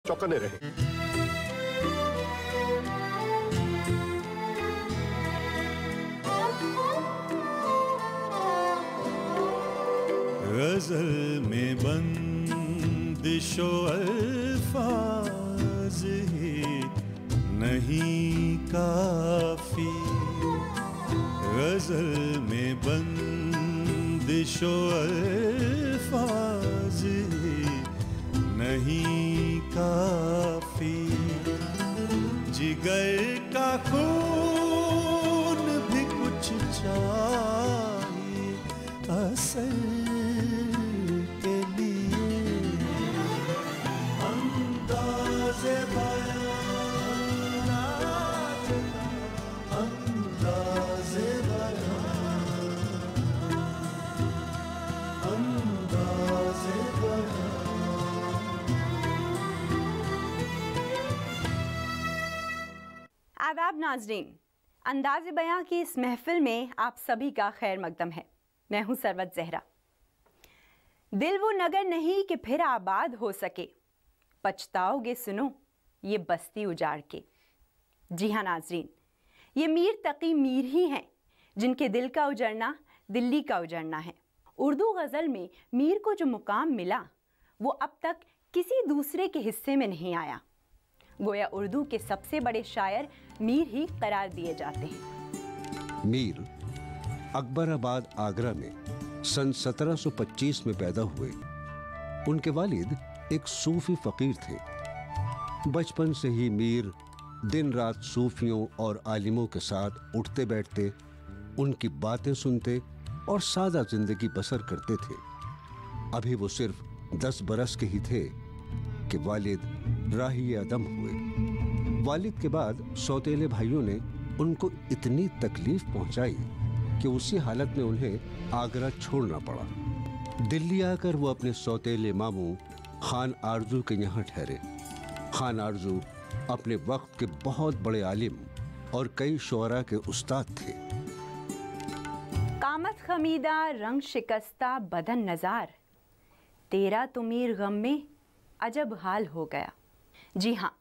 चौकन्ने रहे। गजल में बंदिशो अल्फाज ही नहीं काफी, गजल में बंदिशो अल्फाज ही नहीं काफी, जिगर का खून भी कुछ चाहिए असल के लिए, अंदाज़े बयान, अंदाज़े बयान, अंदाज़े बयान। आदाब नाज़रीन, अंदाज़े बयां की इस महफिल में आप सभी का खैर मकदम है। मैं हूं सरवत ज़हरा। दिल वो नगर नहीं कि फिर आबाद हो सके, पछताओगे सुनो ये बस्ती उजाड़ के। जी हाँ नाज़रीन, ये मीर तकी मीर ही हैं जिनके दिल का उजड़ना दिल्ली का उजड़ना है। उर्दू गज़ल में मीर को जो मुकाम मिला वो अब तक किसी दूसरे के हिस्से में नहीं आया। गोया उर्दू के सबसे बड़े शायर मीर ही करार दिए जाते हैं। मीर अकबराबाद आगरा में सन 1725 में पैदा हुए। उनके वालिद एक सूफी फकीर थे। बचपन से ही मीर दिन रात सूफियों और आलिमों के साथ उठते बैठते, उनकी बातें सुनते और सादा जिंदगी बसर करते थे। अभी वो सिर्फ 10 बरस के ही थे कि वालिद राही अदम हुए। वालिद के बाद सौतेले भाइयों ने उनको इतनी तकलीफ पहुंचाई कि उसी हालत में उन्हें आगरा छोड़ना पड़ा। दिल्ली आकर वो अपने सौतेले मामू खान आरजू के यहाँ ठहरे। खान आरजू अपने वक्त के बहुत बड़े आलिम और कई शुअरा के उस्ताद थे। कामत खमीदा रंग शिकस्ता बदन नजार, तेरा तो मीर गम में अजब हाल हो गया। जी हाँ,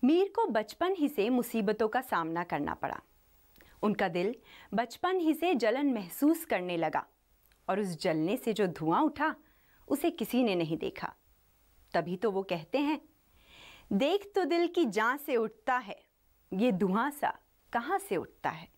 मीर को बचपन ही से मुसीबतों का सामना करना पड़ा। उनका दिल बचपन ही से जलन महसूस करने लगा और उस जलने से जो धुआं उठा उसे किसी ने नहीं देखा। तभी तो वो कहते हैं, देख तो दिल की जान से उठता है, ये धुआं सा कहाँ से उठता है।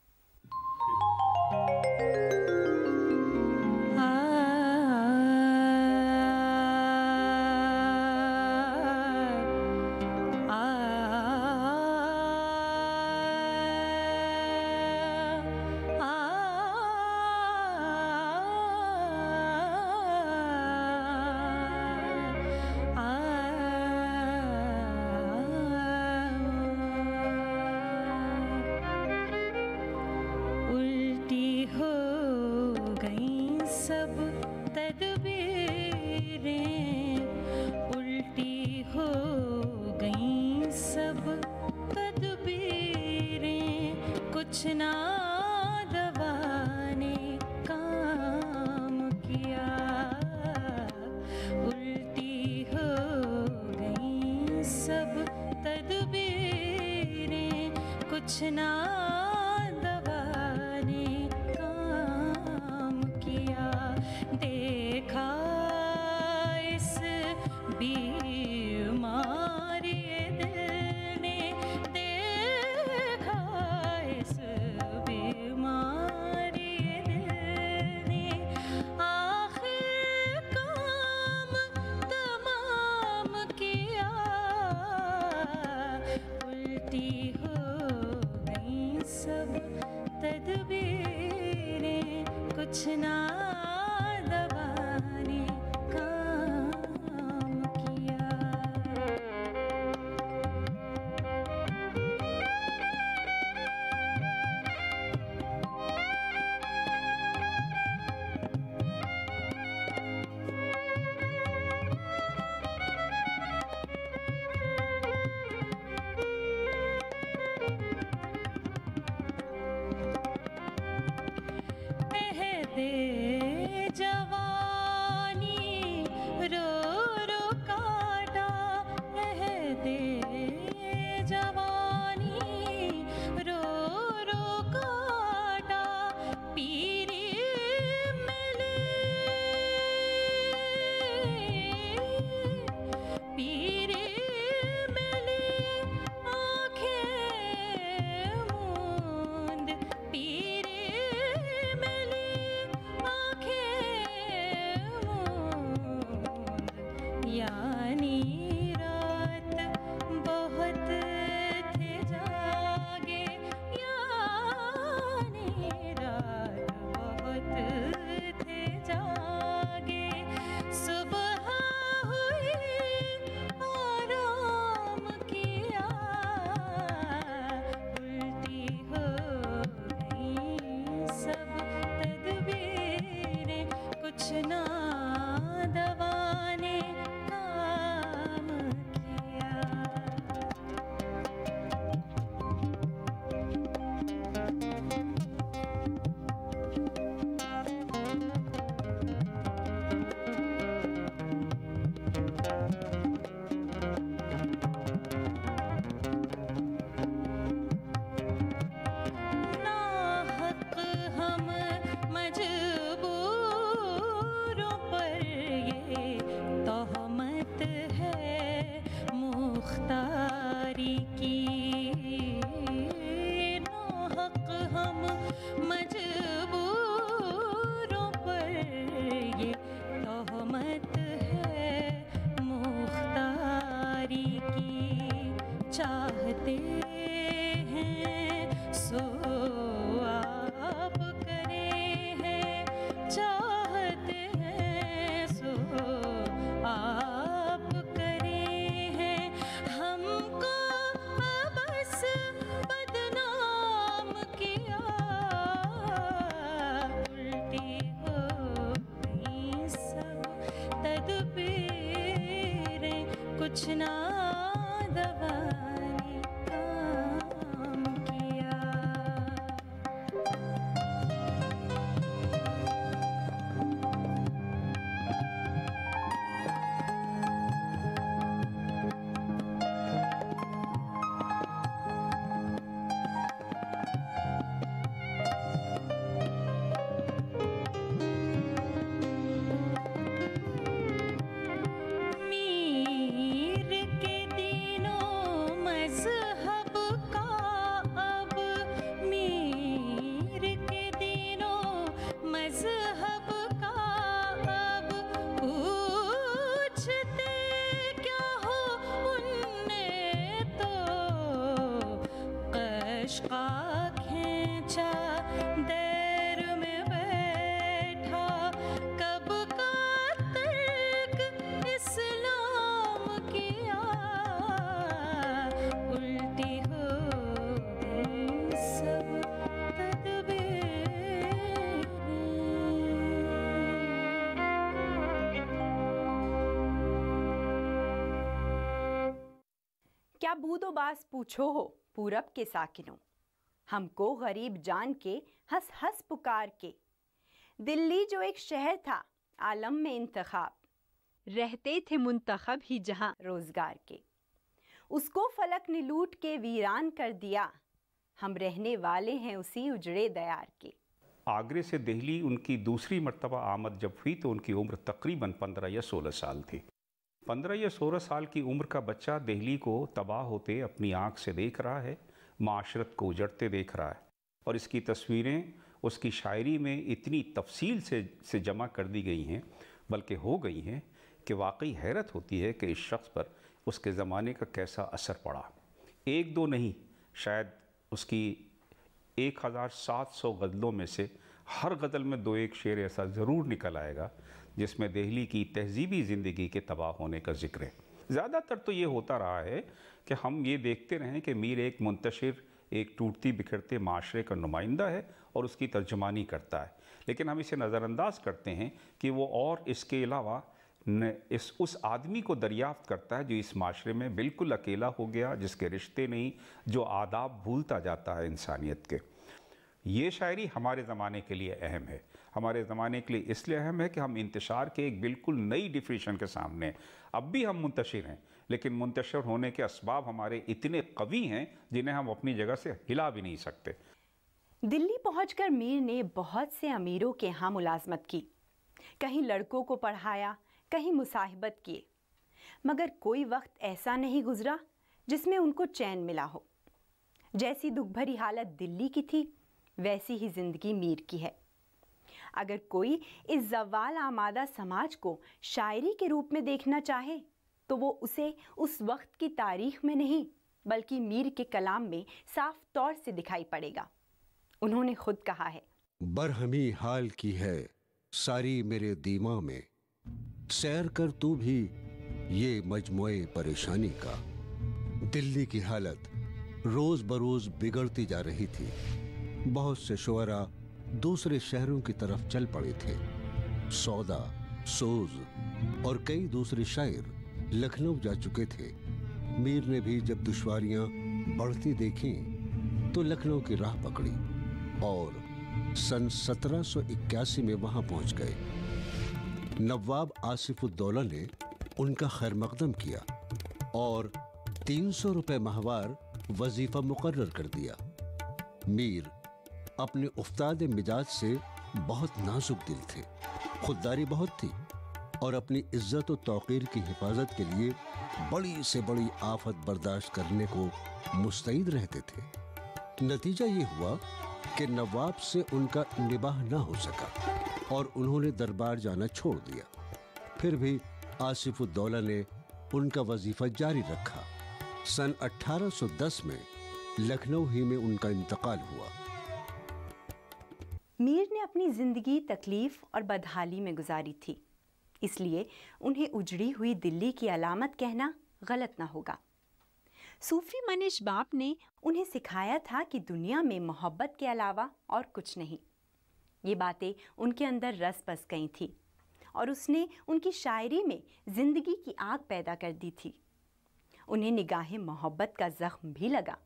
दे मुख्तारी की, नाहक हम मजबूरों पर ये तोहमत है मुख्तारी की। चाहते हैं सो आप करे हैं, चाहते हैं सो आप करे हैं। हमको बस बदनाम किया, उल्टी हो गई सब तदबीरें, कुछ ना दवा ने काम किया। मीर के दिनों मज़हब का अब, मीर के दिनों मज़हब का अब, पूछते क्या हो उनने तो कश्का खींचा, देर में बैठा कब का तर्क इस्लाम किया, उल्टी हो गई सब तदबीरें। क्या बूदोबास पूछो हो पूरब के साकिनों, हमको गरीब जान के हंस हंस पुकार के। दिल्ली जो एक शहर था आलम में इंतखाब, रहते थे मुंतखब ही जहां रोजगार के, उसको फलक ने लूट के वीरान कर दिया, हम रहने वाले हैं उसी उजड़े दयार के। आगरे से दिल्ली उनकी दूसरी मर्तबा आमद जब हुई तो उनकी उम्र तकरीबन 15 या 16 साल थी। 15 या 16 साल की उम्र का बच्चा दिल्ली को तबाह होते अपनी आँख से देख रहा है, माशरत को उजड़ते देख रहा है, और इसकी तस्वीरें उसकी शायरी में इतनी तफसील से जमा कर दी गई हैं, बल्कि हो गई हैं कि वाकई हैरत होती है कि इस शख्स पर उसके ज़माने का कैसा असर पड़ा। एक दो नहीं, शायद उसकी 1700 गज़लों में से हर गज़ल में दो एक शेर ऐसा ज़रूर निकल आएगा जिसमें दिल्ली की तहजीबी ज़िंदगी के तबाह होने का जिक्र है। ज़्यादातर तो ये होता रहा है कि हम ये देखते रहें कि मीर एक मुंतशिर, एक टूटती बिखरते माशरे का नुमाइंदा है और उसकी तर्जुमानी करता है, लेकिन हम इसे नज़रअंदाज करते हैं कि वो और इसके अलावा उस आदमी को दरियाफ्त करता है जो इस माशरे में बिल्कुल अकेला हो गया, जिसके रिश्ते नहीं, जो आदाब भूलता जाता है इंसानियत के। ये शायरी हमारे ज़माने के लिए अहम है। हमारे ज़माने के लिए इसलिए अहम है कि हम इंतशार के एक बिल्कुल नई डिफिनेशन के सामने हैं। अब भी हम मुंतशिर हैं, लेकिन मुंतशिर होने के असबाब हमारे इतने कवी हैं जिन्हें हम अपनी जगह से हिला भी नहीं सकते। दिल्ली पहुंचकर मीर ने बहुत से अमीरों के यहाँ मुलाजमत की, कहीं लड़कों को पढ़ाया, कहीं मुसाहिबत किए, मगर कोई वक्त ऐसा नहीं गुजरा जिसमें उनको चैन मिला हो। जैसी दुख भरी हालत दिल्ली की थी, वैसी ही जिंदगी मीर की है। अगर कोई इस ज़वाल आमादा समाज को शायरी के रूप में देखना चाहे तो वो उसे उस वक्त की तारीख में नहीं बल्कि मीर के कलाम में साफ तौर से दिखाई पड़ेगा। उन्होंने खुद कहा है, बरहमी हाल की है सारी मेरे दीमा में, सैर कर तू भी ये मजमुए परेशानी का। दिल्ली की हालत रोज बरोज बिगड़ती जा रही थी। बहुत से शुअरा दूसरे शहरों की तरफ चल पड़े थे। सौदा, सोज और कई दूसरे शायर लखनऊ जा चुके थे। मीर ने भी जब दुश्वारियां बढ़ती देखी तो लखनऊ की राह पकड़ी और सन 1781 में वहां पहुंच गए। नवाब आसिफुद्दौला ने उनका खैर मकदम किया और 300 रुपए माहवार वजीफा मुकर्रर कर दिया। मीर अपने उफ्ताद मिजाज से बहुत नाजुक दिल थे। खुददारी बहुत थी, और अपनी इज्जत और तौकीर की हिफाजत के लिए बड़ी से बड़ी आफत बर्दाश्त करने को मुस्तैद रहते थे। नतीजा ये हुआ कि नवाब से उनका निबाह ना हो सका और उन्होंने दरबार जाना छोड़ दिया। फिर भी आसिफुद्दौला ने उनका वजीफा जारी रखा। सन 1810 में लखनऊ ही में उनका इंतकाल हुआ। मीर ने अपनी जिंदगी तकलीफ और बदहाली में गुजारी थी, इसलिए उन्हें उजड़ी हुई दिल्ली की अलामत कहना गलत ना होगा। सूफी मनीष बाप ने उन्हें सिखाया था कि दुनिया में मोहब्बत के अलावा और कुछ नहीं। ये बातें उनके अंदर रस बस गई थी और उसने उनकी शायरी में जिंदगी की आग पैदा कर दी थी। उन्हें निगाहे मोहब्बत का जख्म भी लगा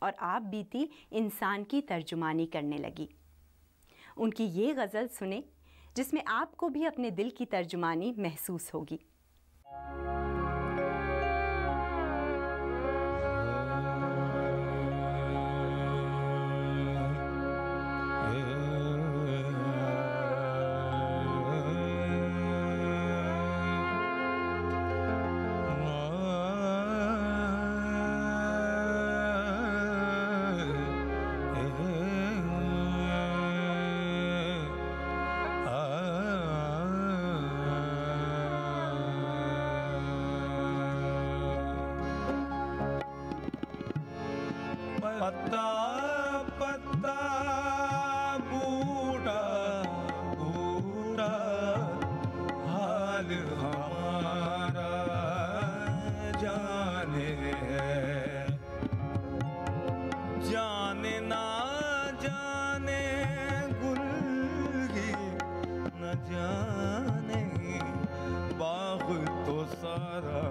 और आप बीती इंसान की तर्जुमानी करने लगी। उनकी ये गज़ल सुने जिसमें आपको भी अपने दिल की तर्जुमानी महसूस होगी। पत्ता पत्ता बूढ़ा बूढ़ा हाल हमारा जाने है, जाने ना जाने गुल ही न जाने बाग तो सारा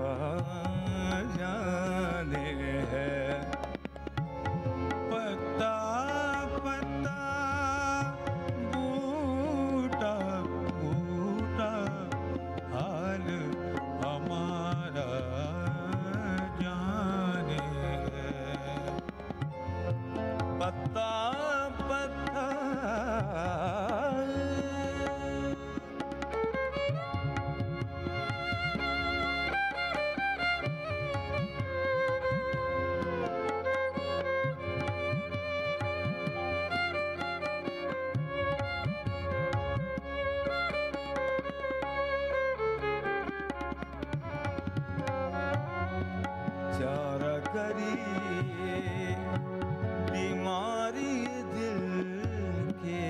जाने है। पत्ता पत्ता बूटा बूटा हाल हमारा जाने है। पत्ता पत्ता चारा करी बीमारी दिल के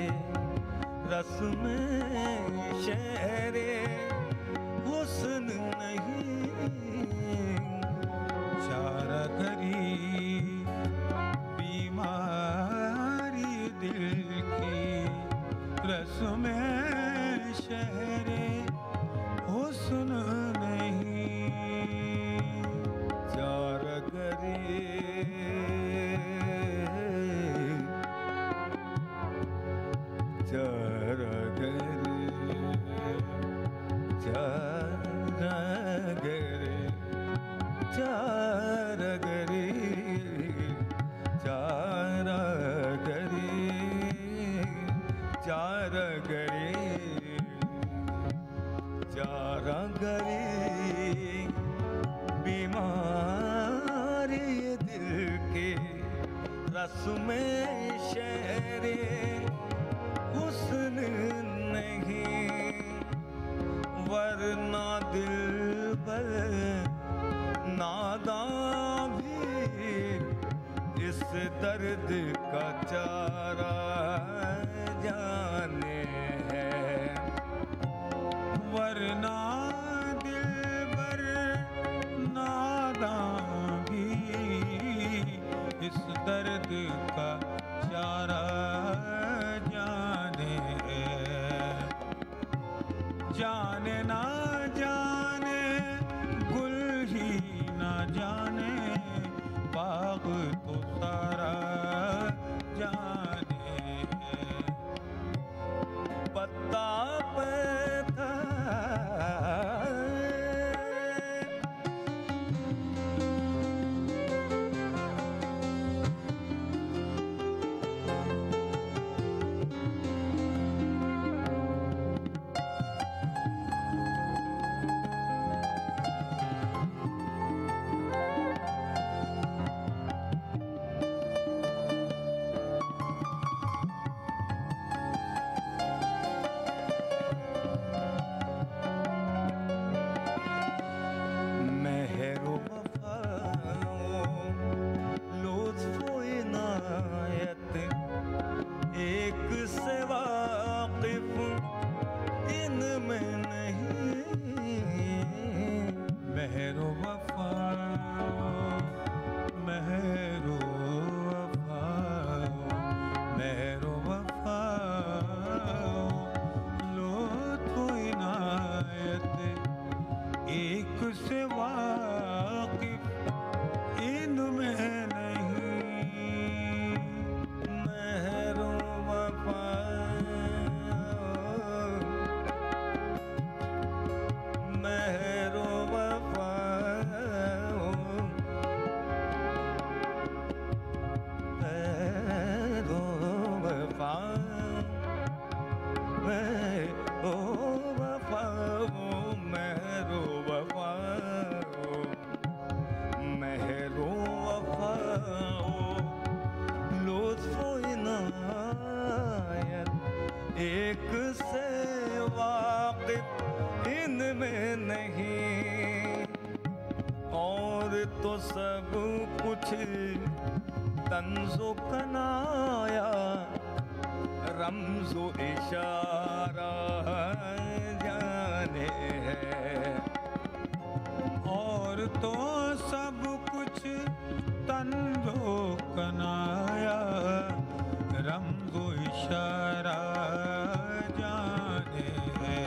रस में शहरे हुस्न नहीं। चारा करी बीमारी दिल की रस में शहरे हुस्न नहीं। चारा करे चारा करे चारा करे चारा करे चारा करे चारा करे चारा करे बीमारी दिल के रस में शहरे हुस्न नहीं। वरना दिल पर नादां भी इस दर्द का चारा जाने है। वरना इस दर्द का चारा जाने जाने ना जाने गुल ही ना जाने बाग तो सारा जाने पत्ता पत्ता सब कुछ तंजो कनाया, रमजो इशारा जाने है। और तो सब कुछ तंजो कनाया, रमजो इशारा जाने है।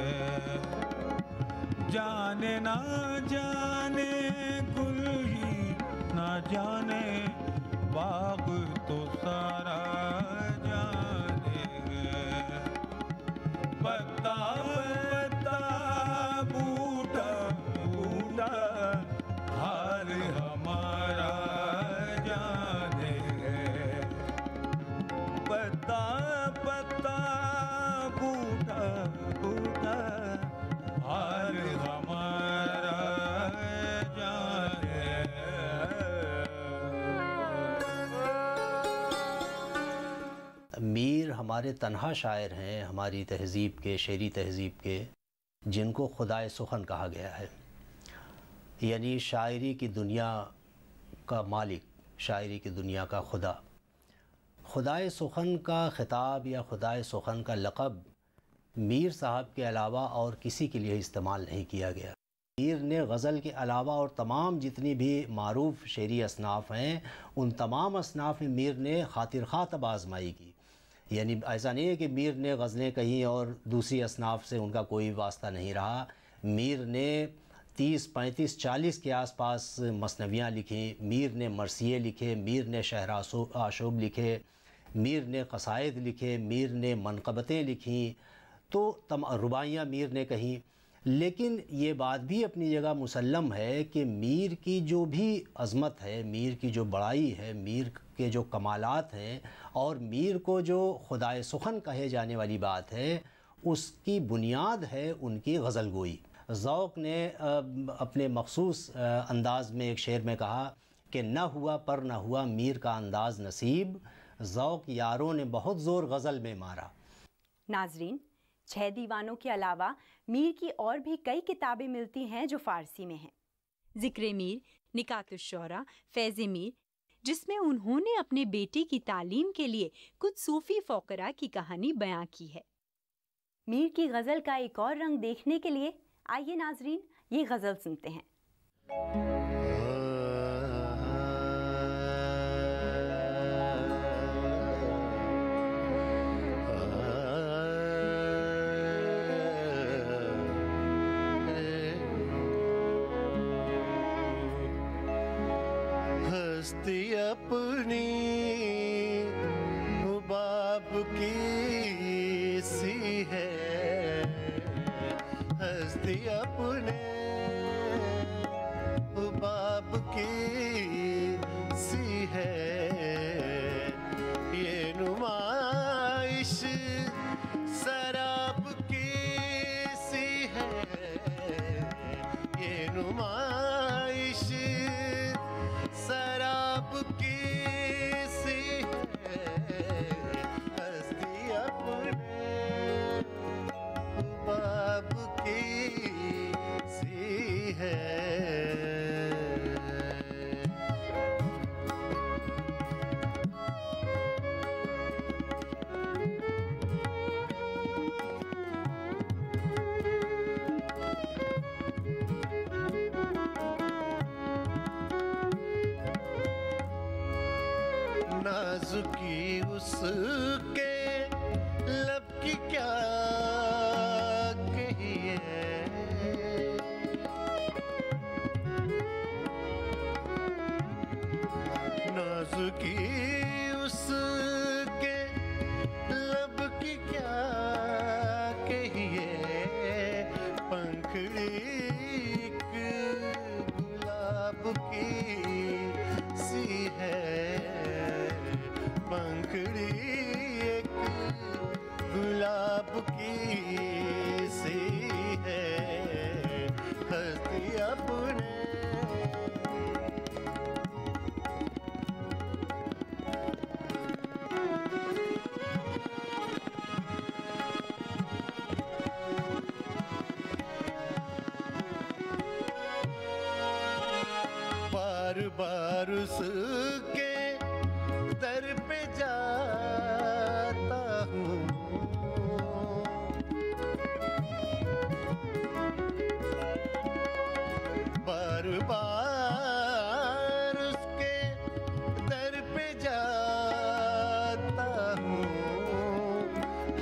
जाने ना जाने गुल ही ना जाने, बाग तो सारा जाने है। पत्ता पत्ता बूटा बूटा हाल हमारा जाने है। पत्ता पत्ता बूटा बूटा हाल हमारा जाने है। मीर हमारे तन्हा शायर हैं, हमारी तहज़ीब के, शेरी तहज़ीब के, जिनको खुदाए सुखन कहा गया है, यानी शायरी की दुनिया का मालिक, शायरी की दुनिया का खुदा। खुदाए सुखन का ख़िताब या खुदाए सुखन का लक़ब मीर साहब के अलावा और किसी के लिए इस्तेमाल नहीं किया गया। मीर ने गज़ल के अलावा और तमाम जितनी भी मारूफ़ शेरी असनाफ़ हैं, उन तमाम असनाफ़ में मीर ने खातिर ख़ा तब आज़माई की। यानी ऐसा नहीं है कि मीर ने गज़लें कहीं और दूसरी असनाफ़ से उनका कोई वास्ता नहीं रहा। मीर ने 30, 35, 40 के आसपास मसनवियाँ लिखी, मीर ने मरसिए लिखे, मीर ने शहर आशूब लिखे, मीर ने क़साइद लिखे, मीर ने मनक़बतें लिखीं, तो रुबाइयाँ मीर ने कहीं। लेकिन ये बात भी अपनी जगह मुसल्लम है कि मीर की जो भी अज़मत है, मीर की जो बड़ाई है, मीर के जो कमालात हैं और मीर को जो खुदाए सुखन कहे जाने वाली बात है, उसकी बुनियाद है उनकी गज़ल गोई। ज़ौक़ ने अपने मख़सूस अंदाज़ में एक शेर में कहा कि न हुआ पर न हुआ मीर का अंदाज़ नसीब, ज़ौक़ यारों ने बहुत ज़ोर गज़ल में मारा। नाज़रीन, 6 दीवानों के अलावा मीर की और भी कई किताबें मिलती हैं जो फ़ारसी में हैं। ज़िक्र मीर, निकातुश्शौरा, फ़ैज़ मीर, जिसमें उन्होंने अपने बेटे की तालीम के लिए कुछ सूफ़ी फ़ौक़रा की कहानी बयां की है। मीर की गज़ल का एक और रंग देखने के लिए आइए नाज़रीन, ये गज़ल सुनते हैं। हस्ती अपनी बाप की सी है, हस्ती अपने बाप की सी है। ये नुमाइश शराब की सी है, ये नुमाइश शराब की सी है। हस्ती अपने बाप की सी है। नाजुकी उसके लब की क्या कहिए, नाजुकी उसके लब की क्या कहिए। पंखड़ी गुलाब की सी है, पंखड़ी एक गुलाब की सी है। हस्ती अपने बार उसके दर पे जाता हूँ, बार बार उसके दर पे जाता हूँ,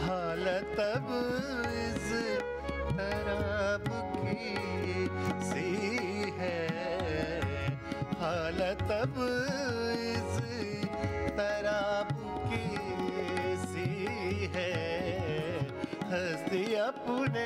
हालत अब इस तरह की सी है, हालत अब इस तरह की सी है, हस्ती अपने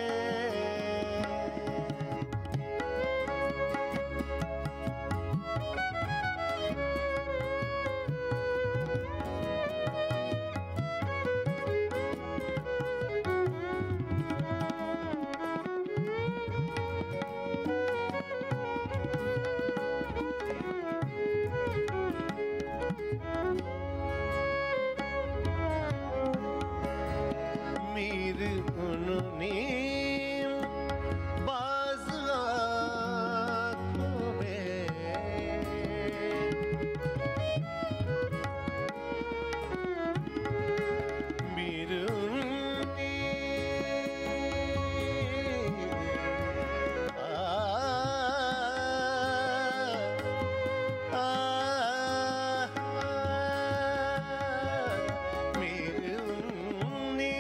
मीर उन्होंने बाज आँखों में मीर उन्होंने मीर उन्होंने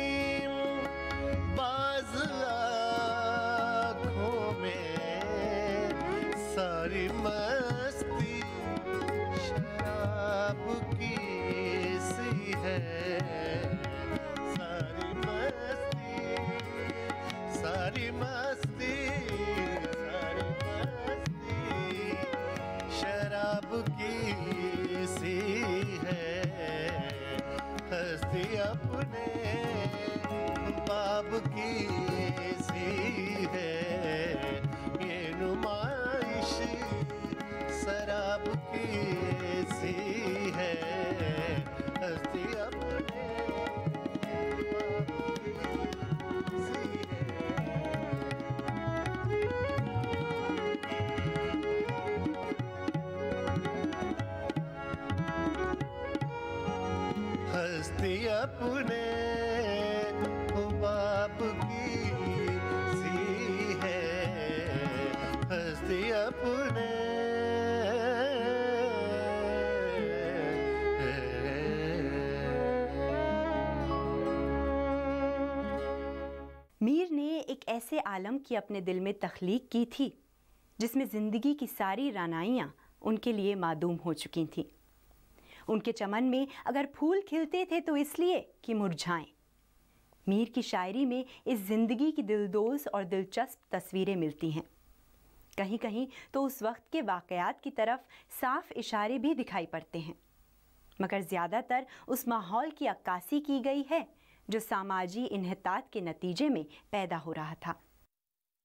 बाज आँखों में सारी मस्ती शराब की सी है, सारी मस्ती सारी मस्ती सारी मस्ती शराब की सी है, हस्ती अपने बाब की सी है, ये नुमाइश शराब की सी है, हस्ती अपने बाब की सी है, हस्ती अपने बाप की सी है, हस्ती अपने मीर ने एक ऐसे आलम की अपने दिल में तख्लीक की थी जिसमें ज़िंदगी की सारी रानाइयाँ उनके लिए मादूम हो चुकी थीं। उनके चमन में अगर फूल खिलते थे तो इसलिए कि मुरझाएं। मीर की शायरी में इस ज़िंदगी की दिलदोज़ और दिलचस्प तस्वीरें मिलती हैं। कहीं कहीं तो उस वक्त के वाक़यात की तरफ साफ इशारे भी दिखाई पड़ते हैं, मगर ज़्यादातर उस माहौल की अक्कासी की गई है जो सामाजी इन्हितात के नतीजे में पैदा हो रहा था।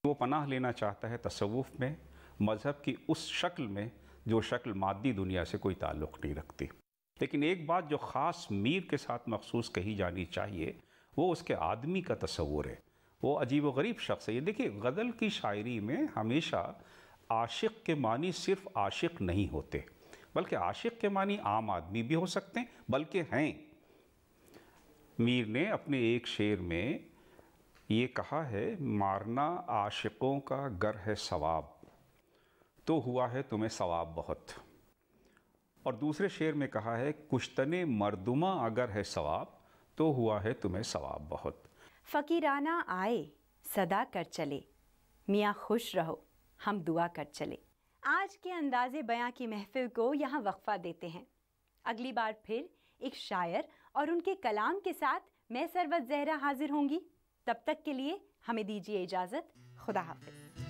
वो पनाह लेना चाहता है तसव्वुफ़ में, मज़हब की उस शक्ल में जो शक्ल मादी दुनिया से कोई ताल्लुक़ नहीं रखती। लेकिन एक बात जो ख़ास मीर के साथ मखसूस कही जानी चाहिए वो उसके आदमी का तसव्वुर है। वो अजीब व गरीब शख्स है। ये देखिए, गज़ल की शायरी में हमेशा आशिक़ के मानी सिर्फ़ आशिक़ नहीं होते, बल्कि आशिक़ के मानी आम आदमी भी हो सकते हैं, बल्कि हैं। मीर ने अपने एक शेर में ये कहा है, मारना आशिक़ों का गर है सवाब तो हुआ है तुम्हें सवाब बहुत। और दूसरे शेर में कहा है, कुश्तने मर्दुमा अगर है सवाब तो हुआ है तुम्हें सवाब बहुत। फ़कीराना आए सदा कर चले, मियाँ खुश रहो हम दुआ कर चले। आज के अंदाज़े बयां की महफिल को यहाँ वक्फा देते हैं। अगली बार फिर एक शायर और उनके कलाम के साथ मैं सरवत ज़हरा हाजिर होंगी। तब तक के लिए हमें दीजिए इजाज़त। खुदा हाफ़िज़।